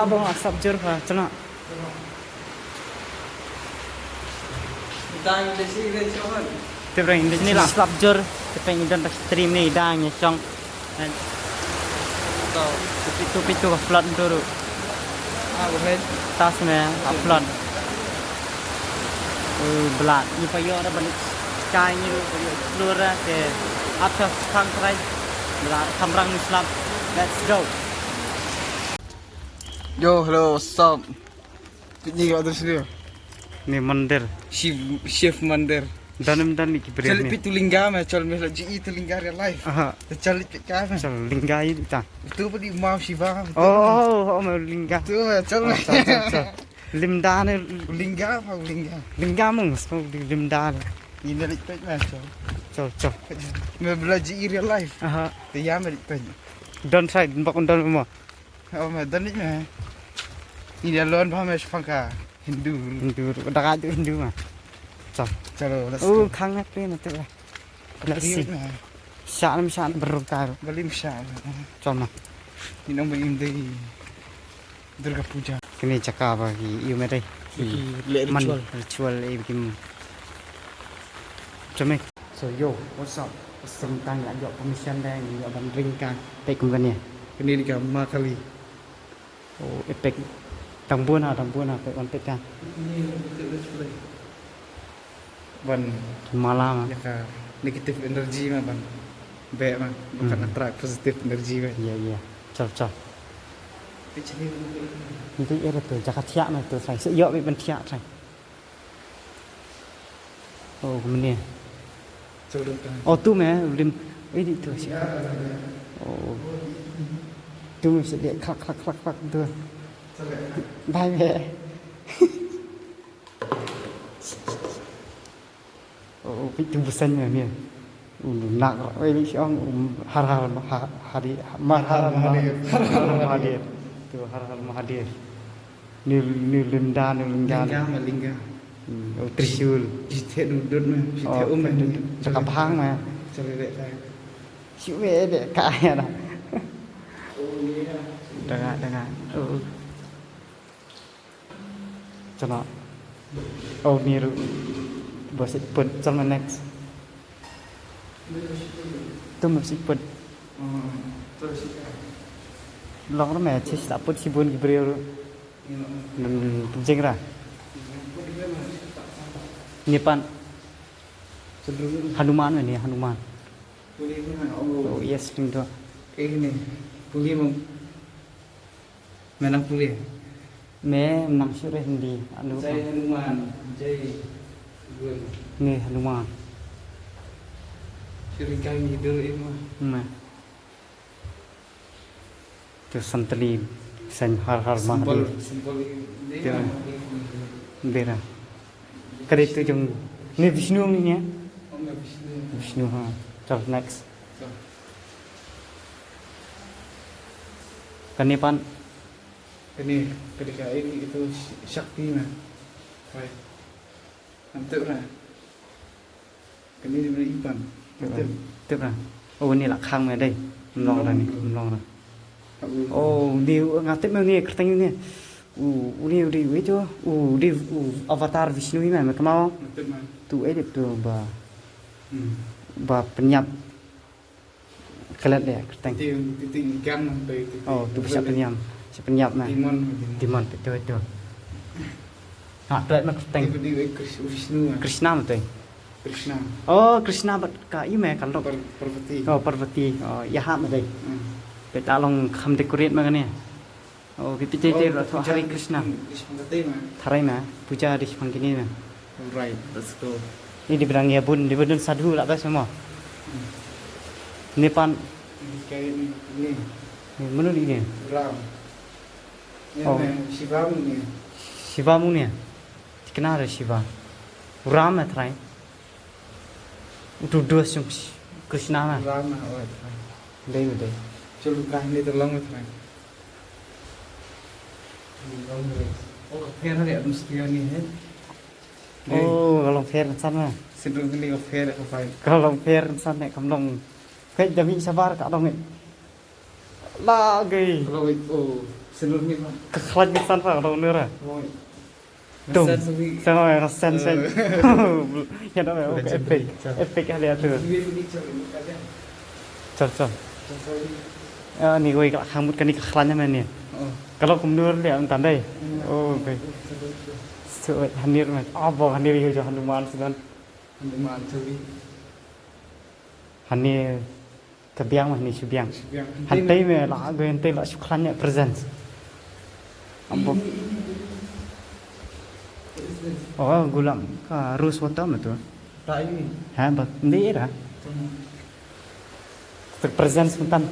Bong asap jur ha cina. Dang desi de chohan. Tapi ini lah asap jur. Tapi ini dan stream ni dangnya cong. Tau. Pitu upload dulu. Bukan. Tas ni upload. Belat. Ni payo ada balik sky ni keluar ke atas tang terai. Belat kamrang Islam. Let's go. Yo, hello, what's up? Ni kat sini. Ni mandir. Chef Mandir. Dalam dan ni kibri Chalit ni. pitu lingga me chal me ji itu lingga real life. Aha. Chalit pit ka me. Chal linggai ta. Tu padi mau Shiva. Oh, mau lingga. Tu chal me. Limda ni Lingga apa lingga? lingga mung, so limda. Ini lik pit me chal. Chal. Me belajar real life. Aha. Tu ya me lik pit. Don side, bakun don mo. Oh me dan ni me. Ini lon pa me fangka Hindu. Hindu, dah ada Hindu mah. Chal. Chalo, let's Oh, go. khang nak ni nanti lah. Let's see. Me. Saan berukar. Balim sha. Chal mah. Ini nombor ini Durga Puja. Kini cakap bagi you mere. Man ritual ikim. Cuma. So yo, what's up? Sentang nak jawab permission dah ni abang ringkan. Baik kun ni. Ini di kamar kali. Oh, efek tambun ha, efek kontek kan. Ini betul-betul. Ban Malam. ya ka negatif energi mah ban. Baik mah bukan attract positif energi mah. Iya. Chal. Kecil Itu era tu jaga tiak mah tu sai. Seyok be tiak sai. Oh, kemudian. Codokan. Oh, tu meh lim. Ini tu sih. Oh. Tu mesti dia klak tu. Bye meh. Oh, itu busannya ni. Nak, ini siang har hari mahadir. Tu har mahadir. Ni lingga. Lingga. Oh, Trisul. Jite dudut mah. Jite mah. Cakap hang mah. Celek saya. Siu dek kaya dah. Oh iya. Dengar. Oh. Cuma. Oh, ni Bosit pun sama next. Tu mesti pun Terus long tu meh cis tak pun sibun gibril. Penting lah. Ni pan cenderung Hanuman ni Hanuman. boleh mah. Oh yes ting tu. Kayak gini. Boleh mah. Menang boleh. Me menang surah Hindi. Anu Jai Hanuman. Jai Gun. ni Hanuman. Sering kami hidup ini mah. Tu santli sen har mahdi. Simbol ini. Dia. Bera. Kali tu jom ni Vishnu ni ya. Oh nggak bisa. Vishnu ha. Terus next. Kan ni pan Ini ketika ini itu Shakti mah. Baik. Mantap lah. Ini diberi Ipan. Mantap. tiếp là ô ni là khang này đây long này long này ô đi ngã tiếp bao nhiêu cái thanh này đi với chưa đi avatar Vishnu này mà mau Mantap mah. tu ấy được tu bà penyap kelet ya cái thanh Titik ikan sampai oh tu bisa penyap nah timon itu nah kelet mà thanh Tiba di Vishnu. Krishna mà tu Krishna. oh Krishna bật cả ý mẹ cả lộc Parvati. oh Parvati ya hát mà đây Kita tolong kham dekorate makan ni. Oh, kita jadi ratu Hari Krishna. Tharai mah, puja di pangkini mah. Right, let's go. Ini dibilang ya bun, dibun sadhu lah apa semua. Ini pan, Kayak ini, mana ini? Ram. Oh. Shiva ini. Shiva mu ni. Dikenal ada Shiva. Ram mah tharai. Udah dua sung Krishna mah. Ram, Dei dei. Celukah ini terlalu terang. Oh, fair ada atmosfer ni kan? Oh, kalau fair san mah. Cenderung ini fair apa? Kalau fair san nek kamlong. Kayak demi sabar kat dong ni. lagi. Kalau oh seluruhnya mah. Kekelan kesan pak kalau nura. Oh. Tuh, Ngesan suwi. sama kesan sen. Ya dong, oke epic, epic kali ya tuh. Cocok. Ini gue kalau kamu kan ini kekelannya mana nih? Oh. Kalau kumur dia entar deh. Oh, oke. So, hanir mas. Apa hanir itu Hanuman sudah. Hanuman suwi. Hanir kebiang mah nih subiang. Yang Hantai me lah, gue hantai lah suklannya presence. Ambo. Oh, gulam. Rus foto betul. tak ini. Ha, bak. Hindi ira. Presence mentan.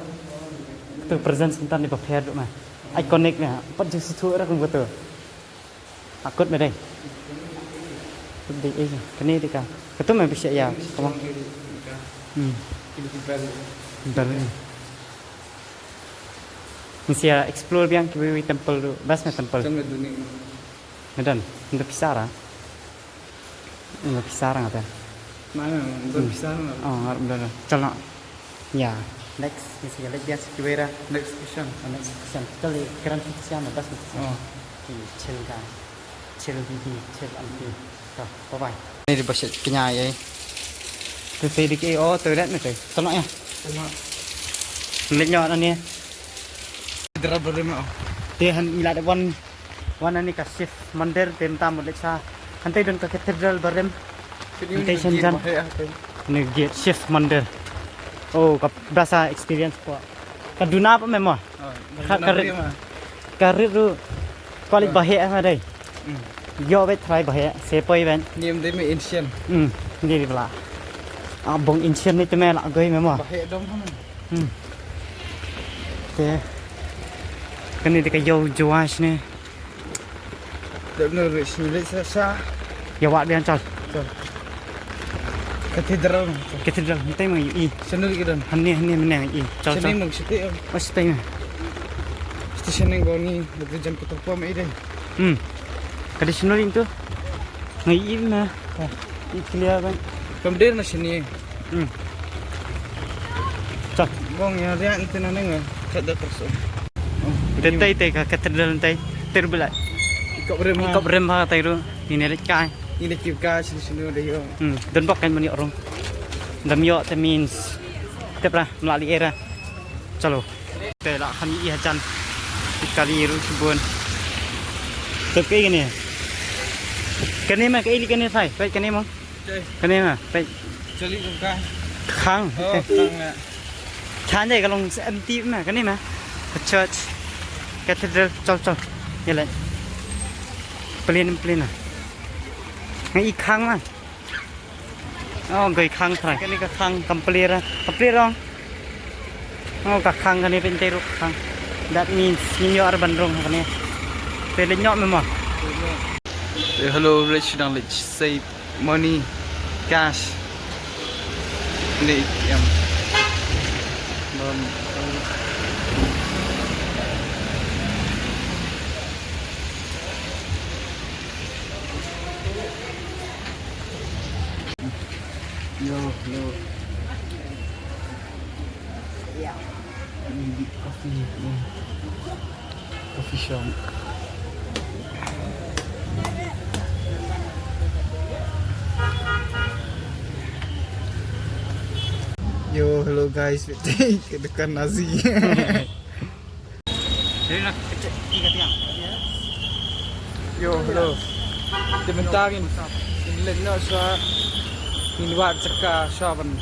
Presence mentan di prepare dulu mah. Iconic nya. Pat je situ ira kun betul. Akut me deh. Di ini. Kini dika. Ketu me bisa ya. Kamu. Bentar ini. Mesti explore biang kiwi temple dulu. Bas me temple. Jangan dunia. Medan, untuk pisara. Untuk pisara nggak Mana? Untuk bisa mana? Oh, udah. Calon. Ya, next mesti lihat biasa kiwira. Next question. Next question. Kali keren question bas me. Oh. Chill kan. Chill bibi, chill anti. Tuh, bye bye. Ini di bawah kenya ya. Tuh tadi ke oh tuh lihat nih tuh. Calon ya. Cuma Lihat nyawa ni. tidak berlima. Dia mila ada one ni kasih mandir tenta muliksa. Hantai dan ke katedral barem. Nanti senjan. Ni gate shift mandir. Oh, kap berasa experience po. Kaduna apa memang? Karir tu kuali bahaya apa deh? Yo bet try bahaya. Sepoi ben. Niam demi ancient. Ni di belah. Abang insyan ni tu melak gue memang. Bahaya dong mana? Te. Kani dekat jauh ni. Dah benar rich milik saya. Ya wak dia cal. Katedral. Katedral nanti mau i. Channel kita. Hani mana i. Cal Channel cal. mau setiap. Mas tay mah. Station yang kau ni lebih jam kita puas mai deh. Kada sinul itu. Ngai i mah. I clear kan. Kemudian macam ni. Cal. Bong yang dia nanti nana nggak kada perso. Detai tay ka katedral nanti. Terbelat. Ikut berema. Ikut berem ha tay ru. Ini nek kai. Ini kita sini dah yo. Dan bukan mani orang. Damyo that means tepra melalui era. Chalo. Tela kami i hajan. Kali ru kebun. Tep kayak gini. Kene mah kayak ini kene sai. Baik kene mah. Kene mah. Baik. Jadi kita. Khang. Oh, khang. Chan deh kalau empty mah kene mah. Church. Cathedral chal. Ya lah. Plain lah. Ngai khang mah. Oh, gai khang thai. Kene ka khang complete rong. Oh, ka khang kene penteruk khang. That means ninyo arban rong kene. Pele nyok memang. Hello, rich knowledge. Save money, cash. Ni yang. Yo, hello. Yeah. Coffee shop. Yo, hello guys. Kita dekat nasi. Jadi nak tiga tiang. Yo, hello. Tementangin. Inlet no sa minwat caka shaban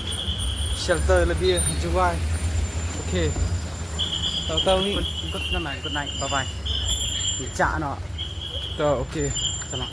shelter lebih jual. Okay. Tahu ni. Good night. Bye bye. Cak no. Tahu okay. Salam.